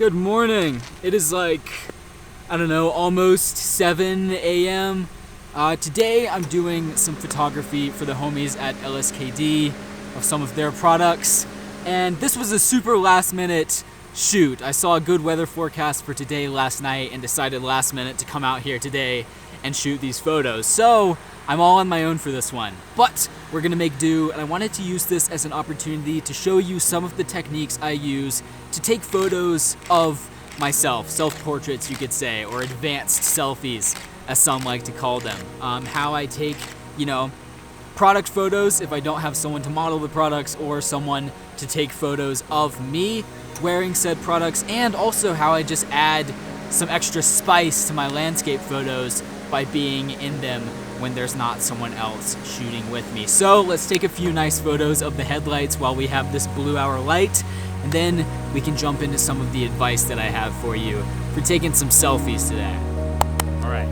Good morning. It is like, I don't know, almost 7 a.m. Today I'm doing some photography for the homies at LSKD of some of their products. And this was a super last minute shoot. I saw a good weather forecast for today last night and decided last minute to come out here today and shoot these photos. So I'm all on my own for this one, but we're gonna make do, and I wanted to use this as an opportunity to show you some of the techniques I use to take photos of myself, self-portraits you could say, or advanced selfies as some like to call them. How I take, product photos if I don't have someone to model the products or someone to take photos of me wearing said products, and also how I just add some extra spice to my landscape photos by being in them when there's not someone else shooting with me. So let's take a few nice photos of the headlights while we have this blue hour light, and then we can jump into some of the advice that I have for you for taking some selfies today. All right.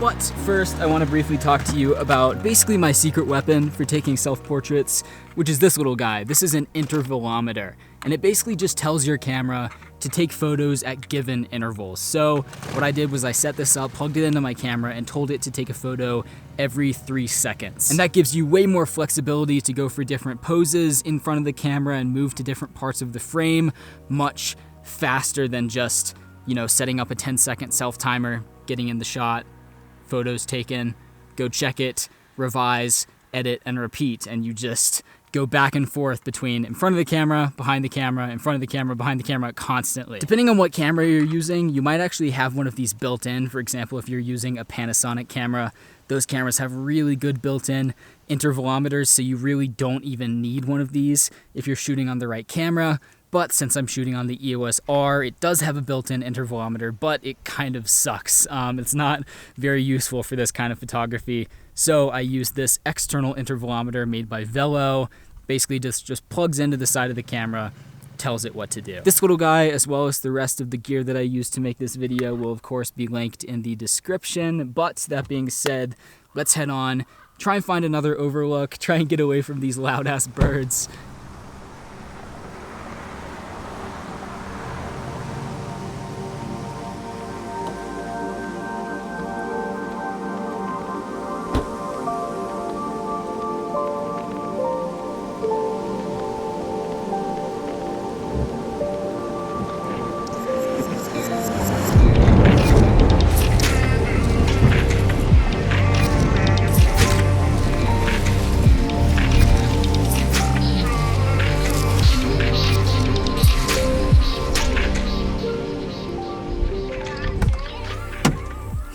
But first, I want to briefly talk to you about basically my secret weapon for taking self-portraits, which is this little guy. This is an intervalometer, and it basically just tells your camera to take photos at given intervals. So what I did was I set this up, plugged it into my camera, and told it to take a photo every 3 seconds. And that gives you way more flexibility to go for different poses in front of the camera and move to different parts of the frame much faster than just, setting up a 10-second self-timer, getting in the shot, photos taken, go check it, revise, edit, and repeat, and you just go back and forth between in front of the camera, behind the camera, in front of the camera, behind the camera constantly. Depending on what camera you're using, you might actually have one of these built in. For example, if you're using a Panasonic camera, those cameras have really good built-in intervalometers, so you really don't even need one of these if you're shooting on the right camera. But since I'm shooting on the EOS R, it does have a built-in intervalometer, but it kind of sucks. It's not very useful for this kind of photography. So I use this external intervalometer made by Velo. Basically just plugs into the side of the camera, tells it what to do. This little guy, as well as the rest of the gear that I use to make this video, will of course be linked in the description. But that being said, let's head on, try and find another overlook, try and get away from these loud-ass birds.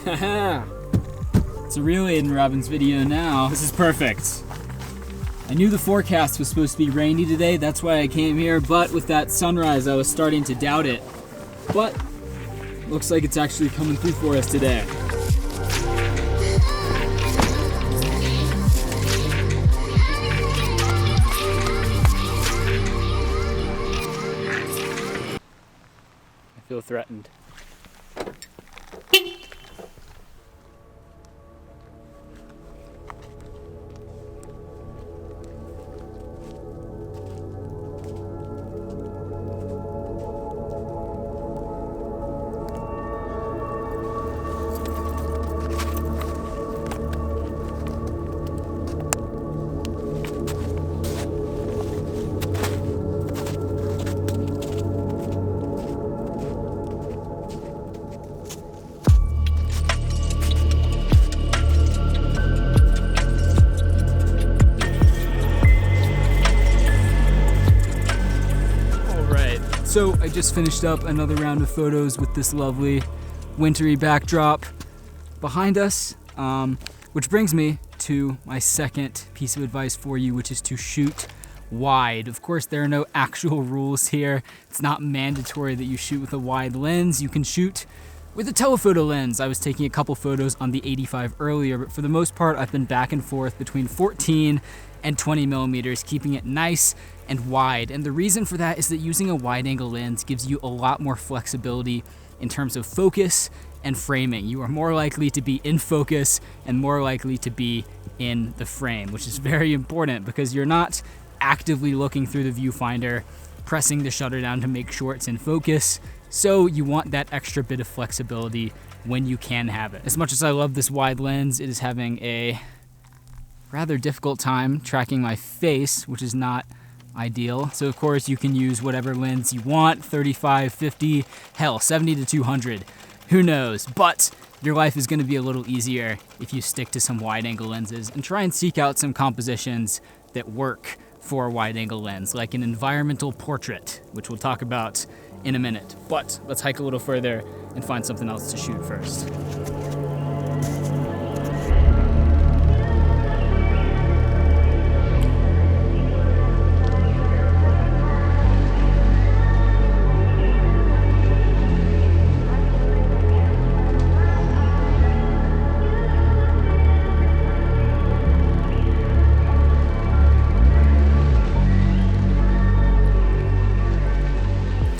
Haha, it's a real Aidin Robbins video now. This is perfect. I knew the forecast was supposed to be rainy today, that's why I came here, but with that sunrise I was starting to doubt it. But looks like it's actually coming through for us today. I feel threatened. So I just finished up another round of photos with this lovely wintry backdrop behind us, which brings me to my second piece of advice for you, which is to shoot wide. Of course, there are no actual rules here. It's not mandatory that you shoot with a wide lens. You can shoot with a telephoto lens. I was taking a couple photos on the 85 earlier, but for the most part, I've been back and forth between 14 and 20 millimeters, keeping it nice and wide. And the reason for that is that using a wide angle lens gives you a lot more flexibility in terms of focus and framing. You are more likely to be in focus and more likely to be in the frame, which is very important because you're not actively looking through the viewfinder, pressing the shutter down to make sure it's in focus. So you want that extra bit of flexibility when you can have it. As much as I love this wide lens, it is having a rather difficult time tracking my face, which is not ideal. So of course you can use whatever lens you want, 35, 50, hell, 70 to 200. Who knows? But your life is gonna be a little easier if you stick to some wide angle lenses and try and seek out some compositions that work for a wide angle lens, like an environmental portrait, which we'll talk about in a minute. But let's hike a little further and find something else to shoot first.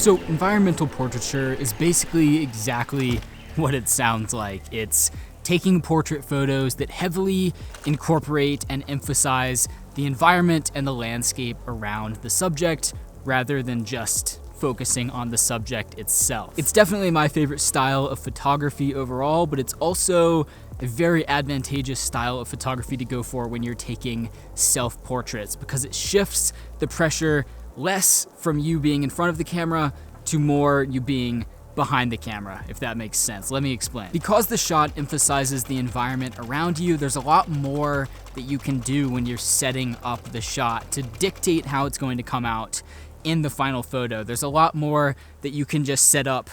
So environmental portraiture is basically exactly what it sounds like. It's taking portrait photos that heavily incorporate and emphasize the environment and the landscape around the subject rather than just focusing on the subject itself. It's definitely my favorite style of photography overall, but it's also a very advantageous style of photography to go for when you're taking self-portraits because it shifts the pressure less from you being in front of the camera to more you being behind the camera, if that makes sense. Let me explain. Because the shot emphasizes the environment around you, there's a lot more that you can do when you're setting up the shot to dictate how it's going to come out in the final photo. There's a lot more that you can just set up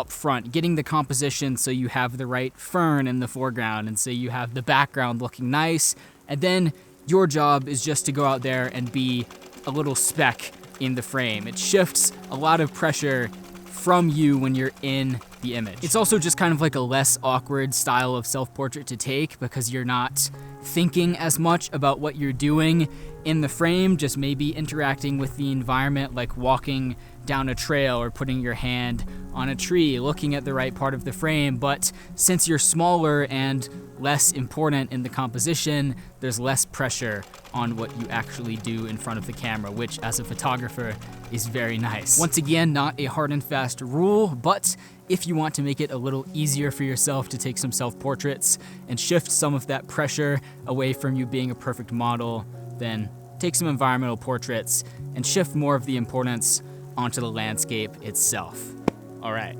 front, getting the composition so you have the right fern in the foreground and so you have the background looking nice, and then your job is just to go out there and be a little speck in the frame. It shifts a lot of pressure from you when you're in the image. It's also just kind of like a less awkward style of self-portrait to take because you're not thinking as much about what you're doing in the frame, just maybe interacting with the environment, like walking down a trail or putting your hand on a tree, looking at the right part of the frame. But since you're smaller and less important in the composition, there's less pressure on what you actually do in front of the camera, which as a photographer is very nice. Once again, not a hard and fast rule, but if you want to make it a little easier for yourself to take some self-portraits and shift some of that pressure away from you being a perfect model, then take some environmental portraits and shift more of the importance onto the landscape itself. All right,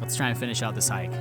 let's try and finish out this hike.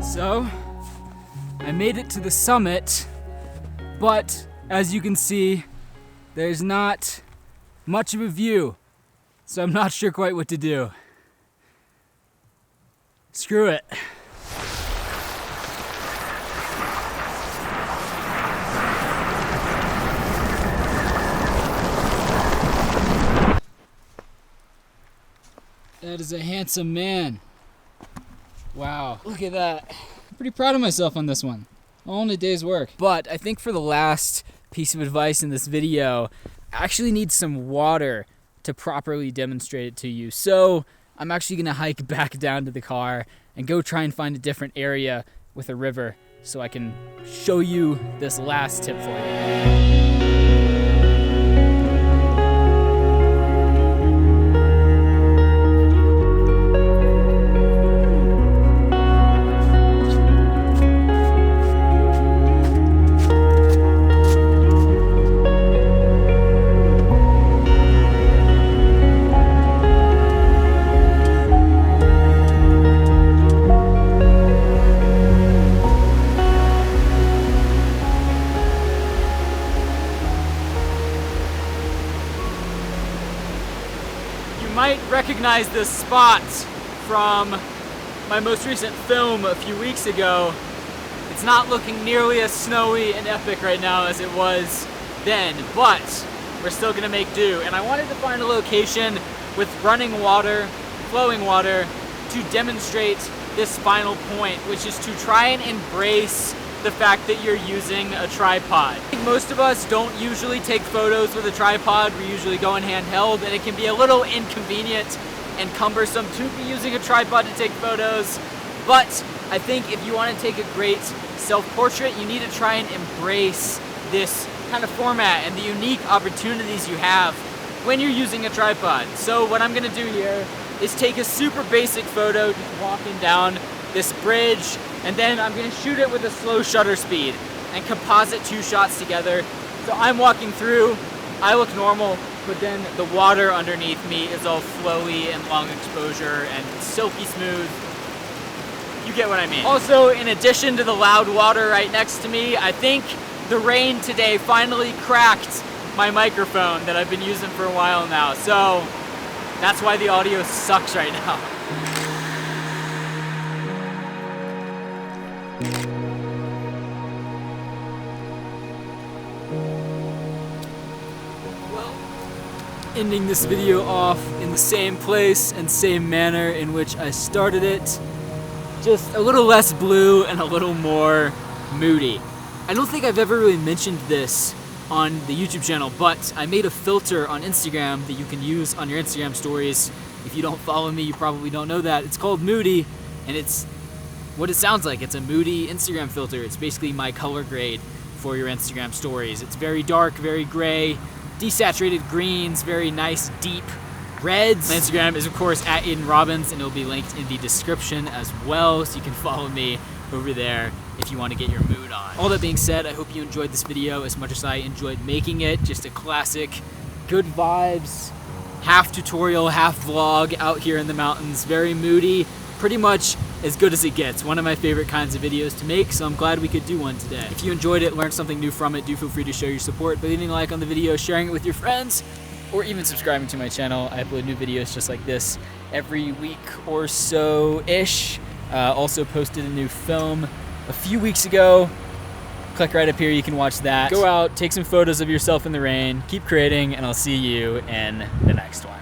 So, I made it to the summit, but as you can see, there's not much of a view, so I'm not sure quite what to do. Screw it. That is a handsome man. Wow, look at that. I'm pretty proud of myself on this one. All in a day's work. But I think for the last piece of advice in this video, I actually need some water to properly demonstrate it to you. So I'm actually gonna hike back down to the car and go try and find a different area with a river so I can show you this last tip for you. might recognize this spot from my most recent film a few weeks ago. It's not looking nearly as snowy and epic right now as it was then, but we're still gonna make do. And I wanted to find a location with running water, flowing water, to demonstrate this final point, which is to try and embrace the fact that you're using a tripod. I think most of us don't usually take photos with a tripod. We usually go in handheld, and it can be a little inconvenient and cumbersome to be using a tripod to take photos. But I think if you want to take a great self-portrait, you need to try and embrace this kind of format and the unique opportunities you have when you're using a tripod. So what I'm gonna do here is take a super basic photo just walking down this bridge, and then I'm gonna shoot it with a slow shutter speed and composite 2 shots together. So I'm walking through, I look normal, but then the water underneath me is all flowy and long exposure and silky smooth. You get what I mean. Also, in addition to the loud water right next to me, I think the rain today finally cracked my microphone that I've been using for a while now. So that's why the audio sucks right now. Well, ending this video off in the same place and same manner in which I started it. Just a little less blue and a little more moody. I don't think I've ever really mentioned this on the YouTube channel, but I made a filter on Instagram that you can use on your Instagram stories. If you don't follow me, you probably don't know that. It's called Moody, and it's what it sounds like. It's a moody Instagram filter. It's basically my color grade for your Instagram stories. It's very dark, very gray, desaturated greens, very nice, deep reds. My Instagram is, of course, at Aidin Robbins, and it'll be linked in the description as well, so you can follow me over there if you want to get your mood on. All that being said, I hope you enjoyed this video as much as I enjoyed making it. Just a classic, good vibes, half tutorial, half vlog out here in the mountains. Very moody, pretty much as good as it gets. One of my favorite kinds of videos to make, so I'm glad we could do one today. If you enjoyed it, learned something new from it, do feel free to show your support by leaving a like on the video, sharing it with your friends, or even subscribing to my channel. I upload new videos just like this every week or so-ish. Also posted a new film a few weeks ago. Click right up here, you can watch that. Go out, take some photos of yourself in the rain, keep creating, and I'll see you in the next one.